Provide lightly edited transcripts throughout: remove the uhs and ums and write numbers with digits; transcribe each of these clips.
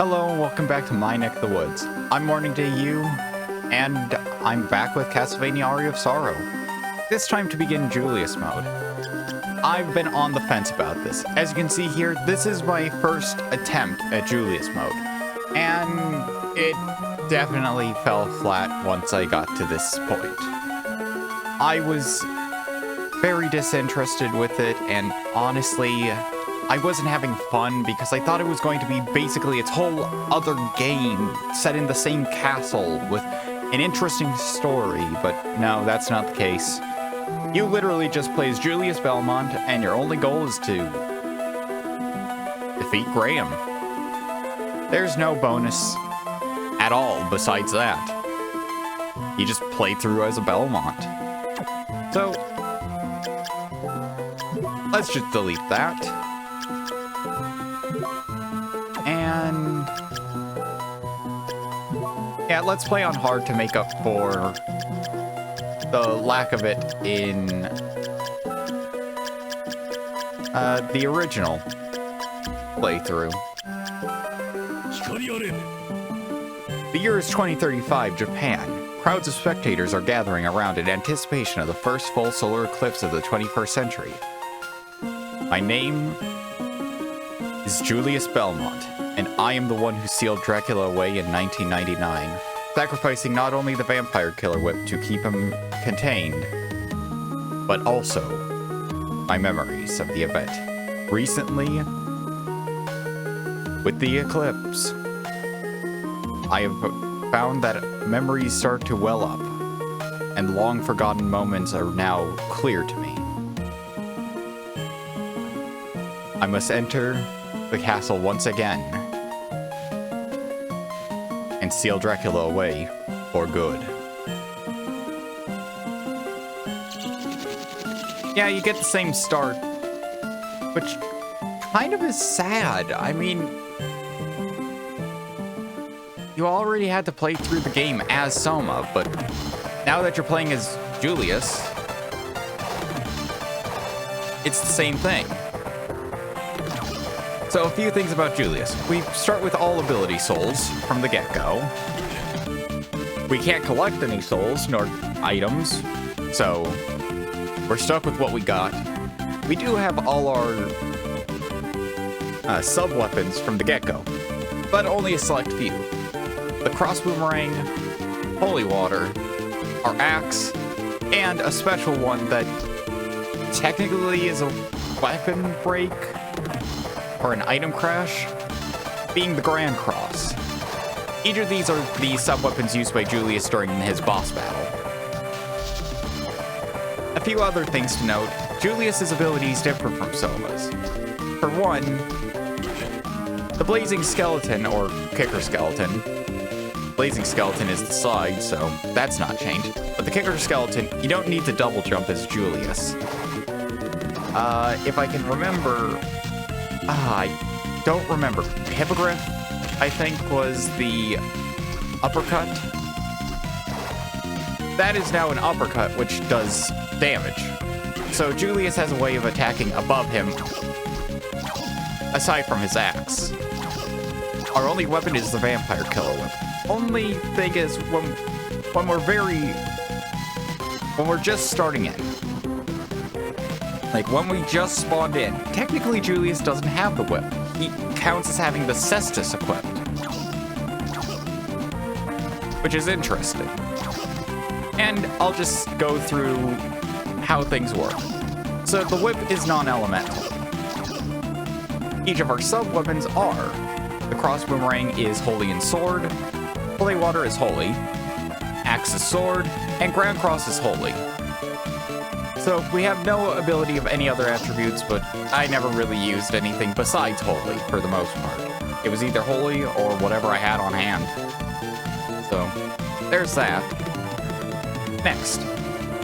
Hello and welcome back to my neck of the woods. I'm Morning Day You, and I'm back with Castlevania Aria of Sorrow. This time to begin Julius mode. I've been on the fence about this. As you can see here, this is my first attempt at Julius mode, and it definitely fell flat once I got to this point. I was very disinterested with it, and honestly, I wasn't having fun because I thought it was going to be basically its whole other game set in the same castle with an interesting story, but no, that's not the case. You literally just play as Julius Belmont, and your only goal is to defeat Graham. There's no bonus at all besides that. You just play through as a Belmont. So, let's just delete that. And yeah, let's play on hard to make up for the lack of it in the original playthrough. The year is 2035, Japan. Crowds of spectators are gathering around in anticipation of the first full solar eclipse of the 21st century. My name is Julius Belmont, and I am the one who sealed Dracula away in 1999, sacrificing not only the vampire killer whip to keep him contained, but also my memories of the event. Recently, with the eclipse, I have found that memories start to well up, and long-forgotten moments are now clear to me. I must enter the castle once again and seal Dracula away for good. Yeah, you get the same start, which kind of is sad. I mean, you already had to play through the game as Soma, but now that you're playing as Julius, it's the same thing. So a few things about Julius. We start with all ability souls from the get-go. We can't collect any souls nor items, so we're stuck with what we got. We do have all our sub-weapons from the get-go, but only a select few. The cross boomerang, holy water, our axe, and a special one that technically is a weapon break or an item crash, being the Grand Cross. Each of these are the sub-weapons used by Julius during his boss battle. A few other things to note. Julius's abilities differ from Soma's. For one, the Blazing Skeleton, or Kicker Skeleton. Blazing Skeleton is the side, so that's not changed. But the Kicker Skeleton, you don't need to double jump as Julius. If I can remember, I don't remember. Hippogriff, I think, was the uppercut. That is now an uppercut, which does damage. So Julius has a way of attacking above him, aside from his axe. Our only weapon is the vampire killer whip. Only thing is, when we're just starting in, like when we just spawned in, technically Julius doesn't have the whip. He counts as having the cestus equipped, which is interesting. And I'll just go through how things work. So the whip is non-elemental. Each of our sub-weapons are. The cross boomerang is holy and sword, holy water is holy, axe is sword, and ground cross is holy. So we have no ability of any other attributes, but I never really used anything besides holy for the most part. It was either holy or whatever I had on hand. So there's that. Next,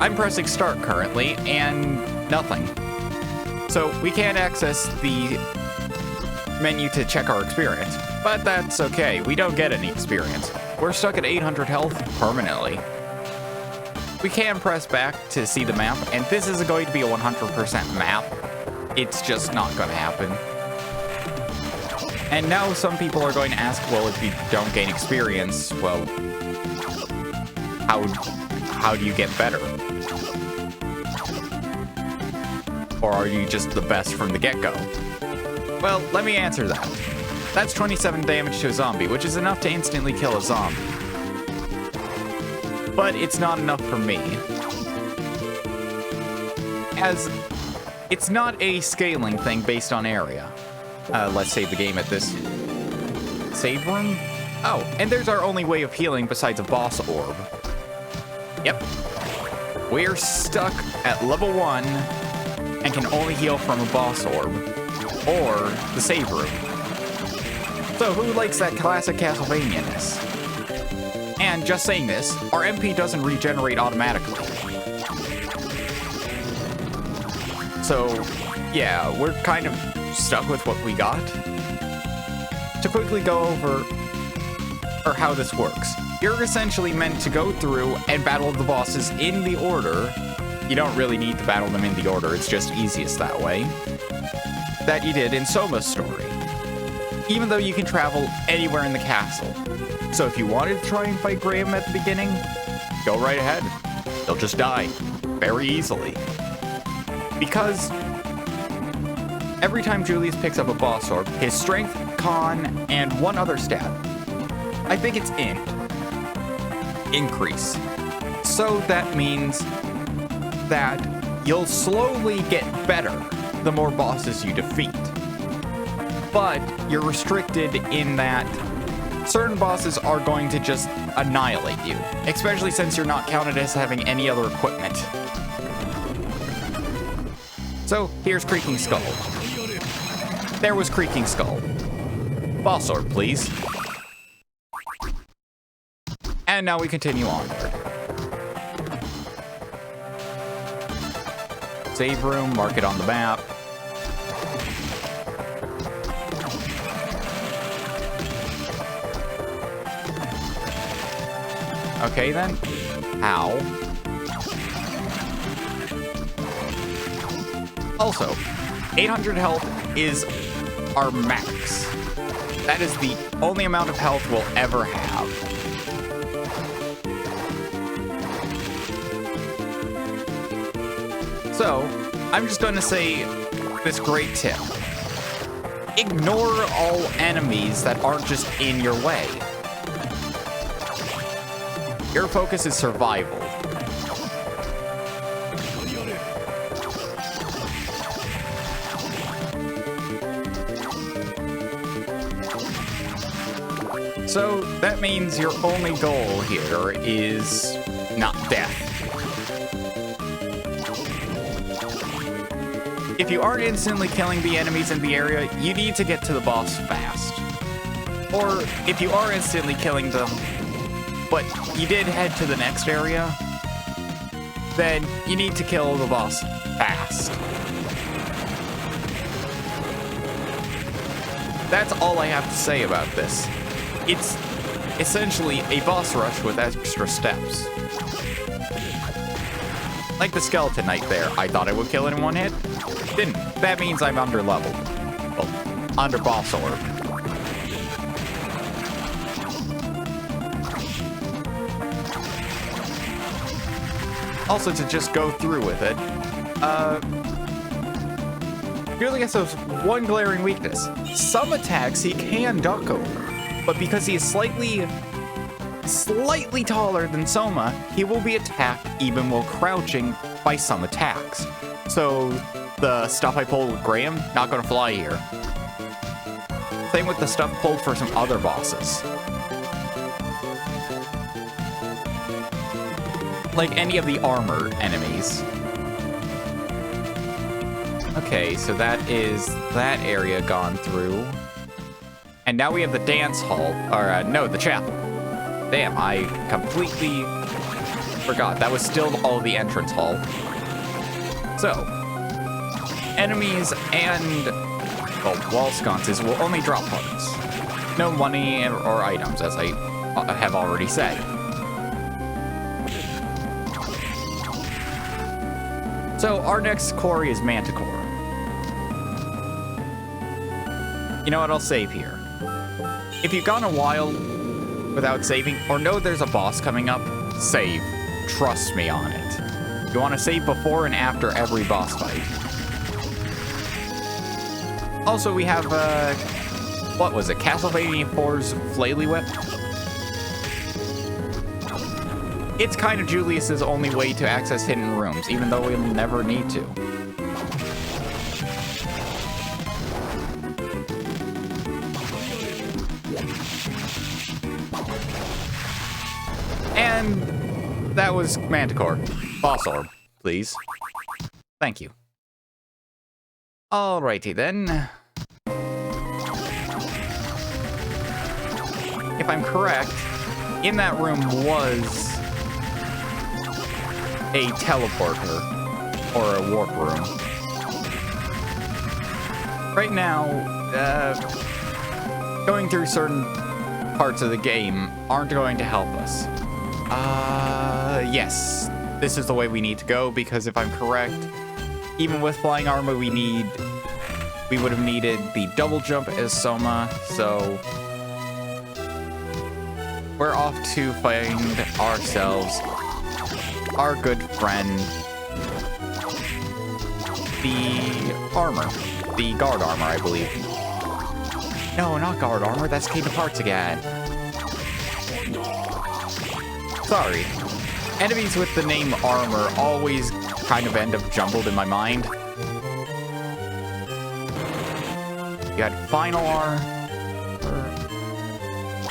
I'm pressing start currently and nothing. So we can't access the menu to check our experience, but that's okay. We don't get any experience. We're stuck at 800 health permanently. We can press back to see the map, and this isn't going to be a 100% map. It's just not going to happen. And now some people are going to ask, well, if you don't gain experience, well, how do you get better? Or are you just the best from the get-go? Well, let me answer that. That's 27 damage to a zombie, which is enough to instantly kill a zombie. But it's not enough for me, as it's not a scaling thing based on area. Let's save the game at this save room. Oh, and there's our only way of healing besides a boss orb. Yep. We're stuck at level 1 and can only heal from a boss orb or the save room. So who likes that classic Castlevania-ness? And just saying this, our MP doesn't regenerate automatically. So, yeah, we're kind of stuck with what we got. To quickly go over how this works. You're essentially meant to go through and battle the bosses in the order. You don't really need to battle them in the order, it's just easiest that way. That you did in Soma's story. Even though you can travel anywhere in the castle. So if you wanted to try and fight Graham at the beginning, go right ahead. He'll just die very easily. Because every time Julius picks up a boss orb, his strength, con, and one other stat, I think it's int, increase. So that means that you'll slowly get better the more bosses you defeat. But you're restricted in that certain bosses are going to just annihilate you, especially since you're not counted as having any other equipment. So, here's Creaking Skull. There was Creaking Skull. Boss orb, please. And now we continue onward. Save room, mark it on the map. Okay then. Ow. Also, 800 health is our max. That is the only amount of health we'll ever have. So, I'm just going to say this great tip. Ignore all enemies that aren't just in your way. Your focus is survival. So that means your only goal here is not death. If you aren't instantly killing the enemies in the area, you need to get to the boss fast. Or if you are instantly killing them, but you did head to the next area, then you need to kill the boss fast. That's all I have to say about this. It's essentially a boss rush with extra steps. Like the Skeleton Knight there, I thought I would kill it in one hit. Didn't. That means I'm under leveled. Well, under boss orb. Also, to just go through with it, Julius has one glaring weakness. Some attacks he can duck over, but because he is slightly taller than Soma, he will be attacked even while crouching by some attacks. So the stuff I pulled with Graham, not gonna fly here. Same with the stuff pulled for some other bosses. Like any of the armored enemies. Okay, so that is that area gone through. And now we have the dance hall, or no, the chapel. Damn, I completely forgot. That was still all the entrance hall. So, enemies and, well, wall sconces will only drop parts. No money or items, as I have already said. So, our next quarry is Manticore. You know what, I'll save here. If you've gone a while without saving, or know there's a boss coming up, save. Trust me on it. You want to save before and after every boss fight. Also, we have, what was it? Castlevania 4's Flaily Whip? It's kind of Julius's only way to access hidden rooms, even though we'll never need to. And that was Manticore. Boss orb, please. Thank you. Alrighty then. If I'm correct, in that room was a teleporter or a warp room. Right now, going through certain parts of the game aren't going to help us. Yes, this is the way we need to go, because if I'm correct, even with flying armor, we would have needed the double jump as Soma, so we're off to find ourselves our good friend, the armor, the guard armor, I believe. No, not guard armor, that's Kingdom Hearts again. Sorry. Enemies with the name armor always kind of end up jumbled in my mind. You had Final Armor.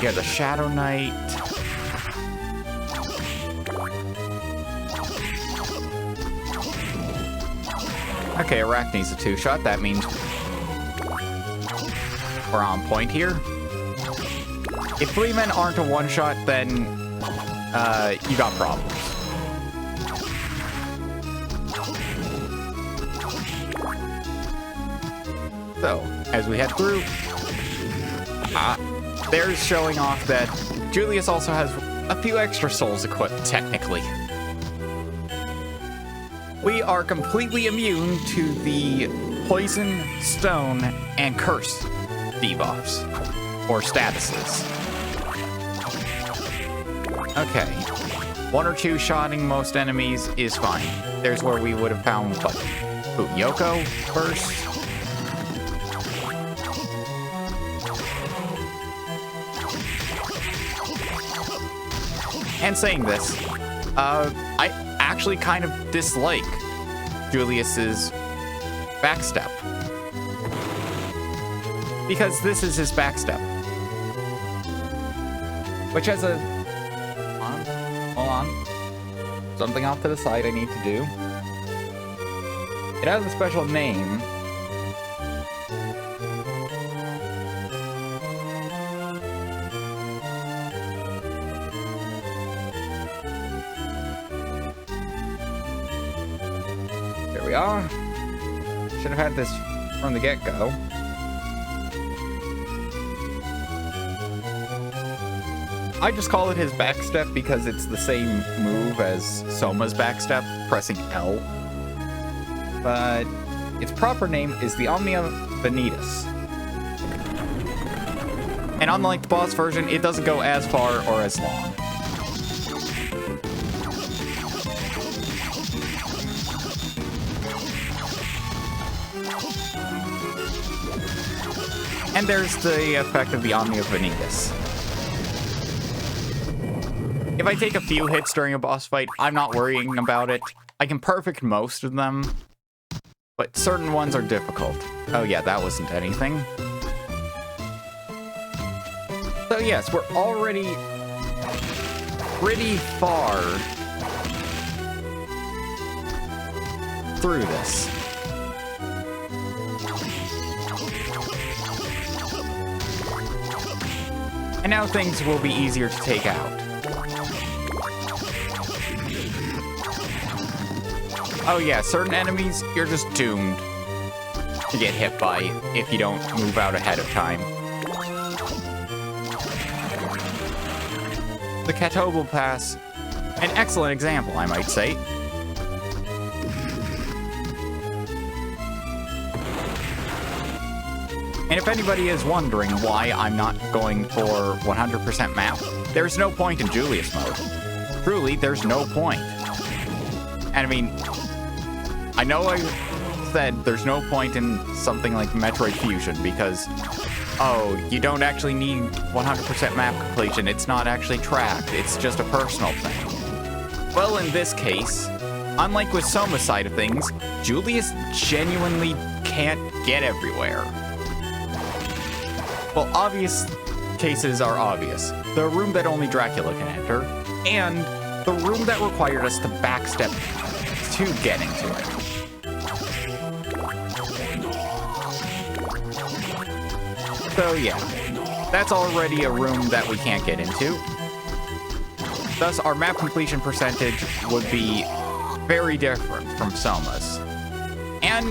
You had the Shadow Knight. Okay, Arachne's a two-shot. That means we're on point here. If Fleamen aren't a one-shot, then you got problems. So, as we head through, there's showing off that Julius also has a few extra souls equipped, technically. We are completely immune to the Poison, Stone, and Curse debuffs, or statuses. Okay, one or two shotting most enemies is fine. There's where we would have found, what, Yoko first? And saying this, I actually kind of dislike Julius's backstep. Because this is his backstep. Which has a... Hold on. Something off to the side I need to do. It has a special name. There we are. Should have had this from the get-go. I just call it his backstep because it's the same move as Soma's backstep, pressing L. But its proper name is the Omnia Vanitas. And unlike the boss version, it doesn't go as far or as long. And there's the effect of the Omnia Vanitas. If I take a few hits during a boss fight, I'm not worrying about it. I can perfect most of them, but certain ones are difficult. Oh yeah, that wasn't anything. So yes, we're already pretty far through this. And now things will be easier to take out. Oh yeah, certain enemies, you're just doomed to get hit by if you don't move out ahead of time. The Catobal Pass, an excellent example, I might say. And if anybody is wondering why I'm not going for 100% map, there's no point in Julius mode. Truly, there's no point. And I mean, I know I said there's no point in something like Metroid Fusion because, oh, you don't actually need 100% map completion. It's not actually tracked. It's just a personal thing. Well, in this case, unlike with Soma's side of things, Julius genuinely can't get everywhere. Well, obvious cases are obvious. The room that only Dracula can enter, and the room that required us to backstep to get into it. So yeah, that's already a room that we can't get into. Thus, our map completion percentage would be very different from Soma's. And